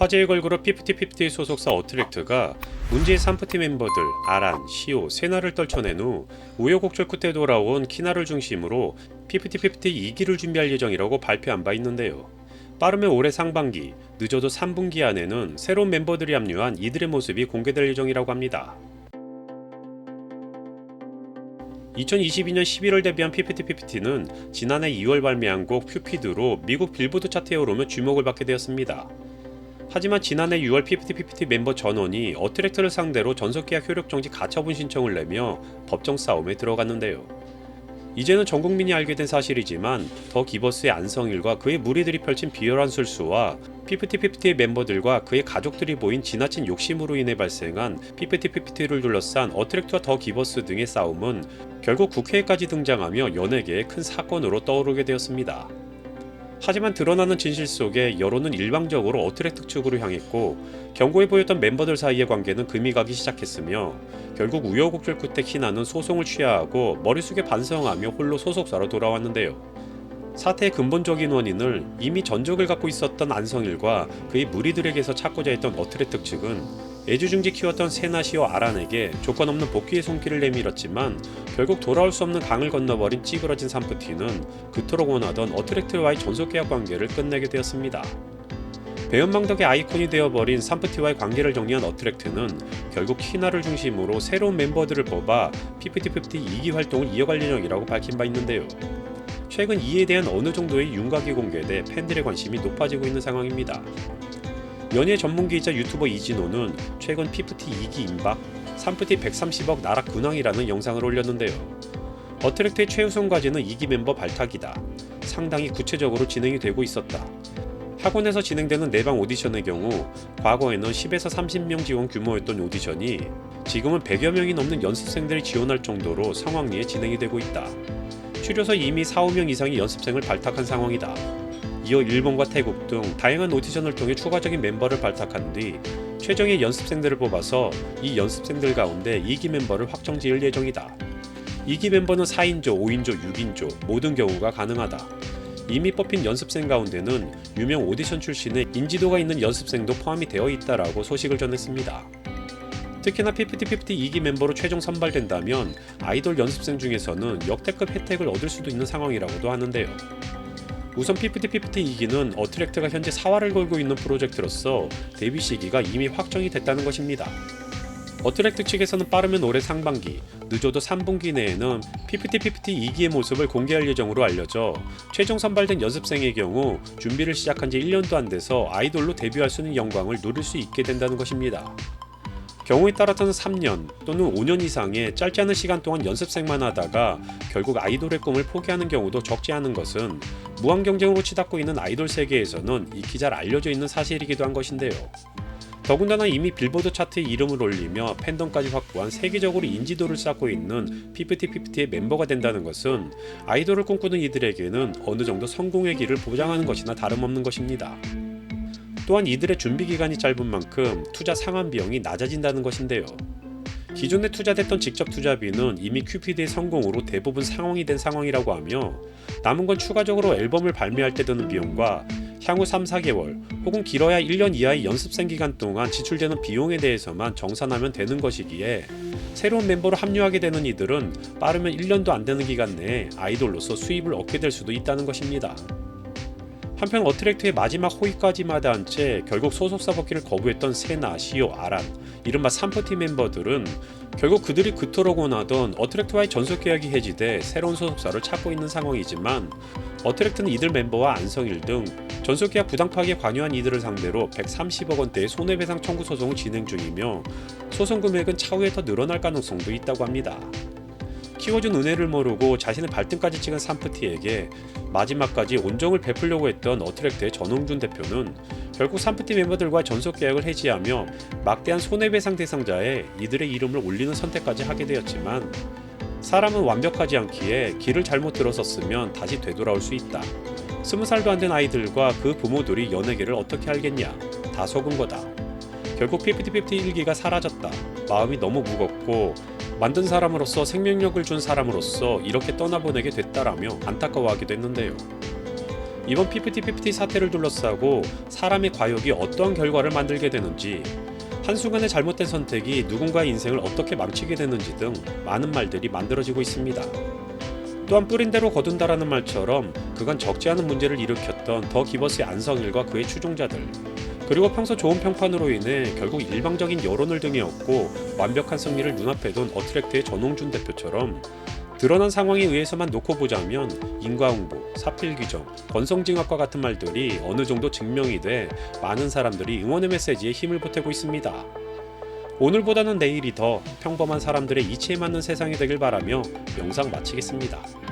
화제의 걸그룹 피프티피프티 소속사 어트랙트가 문제의 산프티 멤버들 아란, 시오, 세나를 떨쳐낸 후 우여곡절 끝에 돌아온 키나를 중심으로 피프티피프티 2기를 준비할 예정이라고 발표한 바 있는데요. 빠르면 올해 상반기, 늦어도 3분기 안에는 새로운 멤버들이 합류한 이들의 모습이 공개될 예정이라고 합니다. 2022년 11월 데뷔한 피프티피프티는 지난해 2월 발매한 곡 큐피드로 미국 빌보드 차트에 오르며 주목을 받게 되었습니다. 하지만 지난해 6월 피프티피프티 멤버 전원이 어트랙트를 상대로 전속계약 효력 정지 가처분 신청을 내며 법정 싸움에 들어갔는데요. 이제는 전 국민이 알게 된 사실이지만 더 기버스의 안성일과 그의 무리들이 펼친 비열한 술수와 피프티피프티의 멤버들과 그의 가족들이 보인 지나친 욕심으로 인해 발생한 피프티피프티를 둘러싼 어트랙트와 더 기버스 등의 싸움은 결국 국회에까지 등장하며 연예계의 큰 사건으로 떠오르게 되었습니다. 하지만 드러나는 진실 속에 여론은 일방적으로 어트랙트 측으로 향했고 경고해 보였던 멤버들 사이의 관계는 금이 가기 시작했으며 결국 우여곡절 끝에 키나는 소송을 취하하고 머리 숙여 반성하며 홀로 소속사로 돌아왔는데요. 사태의 근본적인 원인을 이미 전적을 갖고 있었던 안성일과 그의 무리들에게서 찾고자 했던 어트랙트 측은 애지중지 키웠던 세나시와 아란에게 조건 없는 복귀의 손길을 내밀었지만 결국 돌아올 수 없는 강을 건너버린 찌그러진 산프티는 그토록 원하던 어트랙트와의 전속계약 관계를 끝내게 되었습니다. 배은망덕의 아이콘이 되어버린 산프티와의 관계를 정리한 어트랙트는 결국 키나를 중심으로 새로운 멤버들을 뽑아 피프티피프티 2기 활동을 이어갈 예정이라고 밝힌 바 있는데요. 최근 이에 대한 어느 정도의 윤곽이 공개돼 팬들의 관심이 높아지고 있는 상황입니다. 연예 전문기이자 유튜버 이진호는 최근 피프티 2기 임박, 산프티 130억 나락 근황이라는 영상을 올렸는데요. 어트랙트의 최우선 과제는 2기 멤버 발탁이다. 상당히 구체적으로 진행이 되고 있었다. 학원에서 진행되는 내방 오디션의 경우 과거에는 10에서 30명 지원 규모였던 오디션이 지금은 100여 명이 넘는 연습생들이 지원할 정도로 상황리에 진행이 되고 있다. 추려서 이미 4, 5명 이상의 연습생을 발탁한 상황이다. 이어 일본과 태국 등 다양한 오디션을 통해 추가적인 멤버를 발탁한 뒤 최정의 연습생들을 뽑아서 이 연습생들 가운데 2기 멤버를 확정 지을 예정이다. 2기 멤버는 4인조, 5인조, 6인조 모든 경우가 가능하다. 이미 뽑힌 연습생 가운데는 유명 오디션 출신의 인지도가 있는 연습생도 포함이 되어 있다라고 소식을 전했습니다. 특히나 피프티피프티 2기 멤버로 최종 선발된다면 아이돌 연습생 중에서는 역대급 혜택을 얻을 수도 있는 상황이라고도 하는데요. 우선 피프티피프티 2기는 어트랙트가 현재 사활을 걸고 있는 프로젝트로서 데뷔 시기가 이미 확정이 됐다는 것입니다. 어트랙트 측에서는 빠르면 올해 상반기, 늦어도 3분기 내에는 피프티피프티 2기의 모습을 공개할 예정으로 알려져 최종 선발된 연습생의 경우 준비를 시작한 지 1년도 안 돼서 아이돌로 데뷔할 수 있는 영광을 누릴 수 있게 된다는 것입니다. 경우에 따라서는 3년 또는 5년 이상의 짧지 않은 시간 동안 연습생만 하다가 결국 아이돌의 꿈을 포기하는 경우도 적지 않은 것은 무한 경쟁으로 치닫고 있는 아이돌 세계에서는 익히 잘 알려져 있는 사실이기도 한 것인데요. 더군다나 이미 빌보드 차트에 이름을 올리며 팬덤까지 확보한 세계적으로 인지도를 쌓고 있는 피프티피프티의 멤버가 된다는 것은 아이돌을 꿈꾸는 이들에게는 어느 정도 성공의 길을 보장하는 것이나 다름없는 것입니다. 또한 이들의 준비 기간이 짧은 만큼 투자 상환 비용이 낮아진다는 것인데요. 기존에 투자됐던 직접 투자비는 이미 큐피드의 성공으로 대부분 상환이 된 상황이라고 하며 남은 건 추가적으로 앨범을 발매할 때 드는 비용과 향후 3, 4개월 혹은 길어야 1년 이하의 연습생 기간 동안 지출되는 비용에 대해서만 정산하면 되는 것이기에 새로운 멤버로 합류하게 되는 이들은 빠르면 1년도 안 되는 기간 내에 아이돌로서 수입을 얻게 될 수도 있다는 것입니다. 한편 어트랙트의 마지막 호의까지 마다한 채 결국 소속사 복귀를 거부했던 세나, 시오, 아란, 이른바 산프티 멤버들은 결국 그들이 그토록 원하던 어트랙트와의 전속 계약이 해지돼 새로운 소속사를 찾고 있는 상황이지만 어트랙트는 이들 멤버와 안성일 등 전속 계약 부당 파기에 관여한 이들을 상대로 130억 원대의 손해배상 청구 소송을 진행 중이며 소송 금액은 차후에 더 늘어날 가능성도 있다고 합니다. 키워준 은혜를 모르고 자신의 발등까지 찍은 산프티에게 마지막까지 온정을 베풀려고 했던 어트랙트의 전홍준 대표는 결국 산프티 멤버들과 전속 계약을 해지하며 막대한 손해배상 대상자에 이들의 이름을 올리는 선택까지 하게 되었지만 사람은 완벽하지 않기에 길을 잘못 들어섰으면 다시 되돌아올 수 있다. 20살도 안 된 아이들과 그 부모들이 연예계를 어떻게 알겠냐. 다 속은 거다. 결국 피프티피프티 1기가 사라졌다. 마음이 너무 무겁고 만든 사람으로서 생명력을 준 사람으로서 이렇게 떠나보내게 됐다라며 안타까워하기도 했는데요. 이번 피프티피프티 사태를 둘러싸고 사람의 과욕이 어떠한 결과를 만들게 되는지, 한순간의 잘못된 선택이 누군가의 인생을 어떻게 망치게 되는지 등 많은 말들이 만들어지고 있습니다. 또한 뿌린 대로 거둔다라는 말처럼 그간 적지 않은 문제를 일으켰던 더 기버스의 안성일과 그의 추종자들, 그리고 평소 좋은 평판으로 인해 결국 일방적인 여론을 등에 업고 완벽한 승리를 눈앞에 둔 어트랙트의 전홍준 대표처럼 드러난 상황에 의해서만 놓고 보자면 인과응보, 사필규정, 권성징악과 같은 말들이 어느 정도 증명이 돼 많은 사람들이 응원의 메시지에 힘을 보태고 있습니다. 오늘보다는 내일이 더 평범한 사람들의 이치에 맞는 세상이 되길 바라며 영상 마치겠습니다.